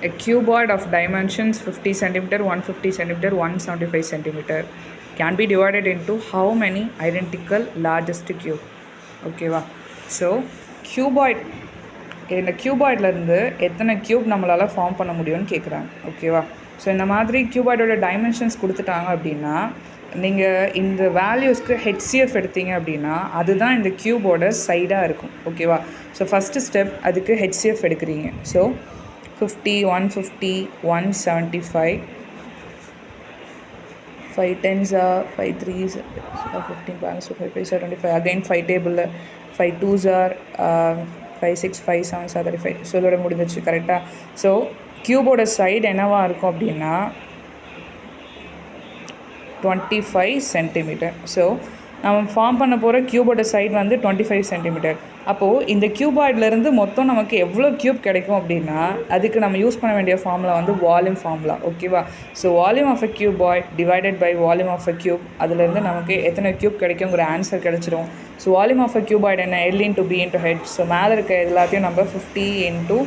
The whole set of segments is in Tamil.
A cuboid of dimensions 50 centimeter, 150 centimeter, 175 centimeter can be divided into how many identical largest cube? ஓகேவா? ஸோ கியூபாய்ட், இந்த கியூபாய்ட்லேருந்து எத்தனை க்யூப் நம்மளால் ஃபார்ம் பண்ண முடியும்னு கேட்குறாங்க. ஓகேவா? ஸோ இந்த மாதிரி கியூபாய்டோட டைமென்ஷன்ஸ் கொடுத்துட்டாங்க அப்படின்னா நீங்கள் இந்த வேல்யூஸ்க்கு ஹெச்சிஎஃப் எடுத்தீங்க அப்படின்னா அதுதான் இந்த க்யூபோட சைடாக இருக்கும். ஓகேவா? ஸோ ஃபஸ்ட்டு ஸ்டெப் அதுக்கு ஹெச்சிஎஃப் எடுக்கிறீங்க. So 50, 150, 175, 5 10s are 5 3s are 15 balance, so 5 5s are 25, again 5 table, 5 2s are 5 6, 5 7s are 35. So இதோட முடிஞ்சிச்சு. கரெக்டாக? ஸோ க்யூபோட சைடு என்னவா இருக்கும் அப்படின்னா 25 சென்டிமீட்டர். ஸோ நம்ம ஃபார்ம் பண்ண போகிற க்யூபோட சைடு வந்து 25 சென்டிமீட்டர். அப்போது இந்த க்யூபாய்ட்லேருந்து மொத்தம் நமக்கு எவ்வளோ க்யூப் கிடைக்கும் அப்படின்னா அதுக்கு நம்ம யூஸ் பண்ண வேண்டிய ஃபார்முலா வந்து வால்யூம் ஃபார்முலா. ஓகேவா? So volume of a cuboid divided by volume of a cube, அதுலேருந்து நமக்கு எத்தனை க்யூப் கிடைக்குங்கிற ஆன்சர் கிடச்சிரும். So volume of a cuboid என்ன? L into B into H. So மேலே இருக்க எல்லாத்தையும் நம்ம 50 into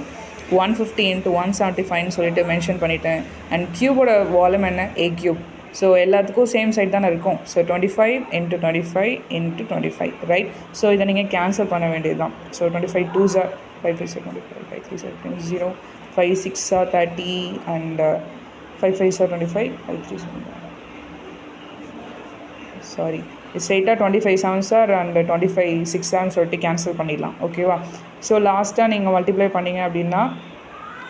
150 into 175 சொல்லிட்டு மென்ஷன் பண்ணிட்டேன். அண்ட் க்யூபோட வால்யூம் என்ன? A cube. ஸோ எல்லாத்துக்கும் சேம் சைட் தானே இருக்கும். So 25 into 25 into 25, right? So இதை நீங்கள் கேன்சல் பண்ண வேண்டியது தான். So 25 2s are 5 5s are 25, 5 3s are 10, 0, 5 6s are 30 and 5 5s are 25, 5 3s are sorry ஸ்ட்ரெயிட்டாக 25 7s are and 25 6 7 சொல்லிட்டு கேன்சல் பண்ணிடலாம். ஓகேவா? ஸோ லாஸ்ட்டாக நீங்கள் மல்டிப்ளை பண்ணிங்க அப்படின்னா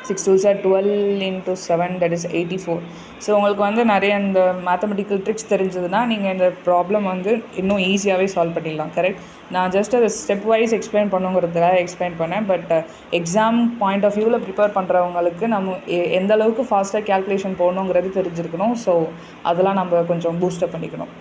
6 2s are 12 into 7, that is 84. So உங்களுக்கு வந்து நிறைய இந்த மேத்தமெட்டிக்கல் ட்ரிக்ஸ் தெரிஞ்சதுன்னா நீங்கள் இந்த ப்ராப்ளம் வந்து இன்னும் ஈஸியாகவே சால்வ் பண்ணிடலாம். கரெக்ட்? நான் ஜஸ்ட் அதை ஸ்டெப் வைஸ் எக்ஸ்பிளைன் பண்ணுங்கிறதுக்காக எக்ஸ்பிளைன் பண்ணேன். பட் எக்ஸாம் பாயிண்ட் ஆஃப் வியூவில் ப்ரிப்பேர் பண்ணுறவங்களுக்கு நம்ம எந்த அளவுக்கு ஃபாஸ்ட்டாக கேல்குலேஷன் போடணுங்கிறது தெரிஞ்சிருக்கணும். ஸோ அதெல்லாம் நம்ம கொஞ்சம் பூஸ்டப் பண்ணிக்கணும்.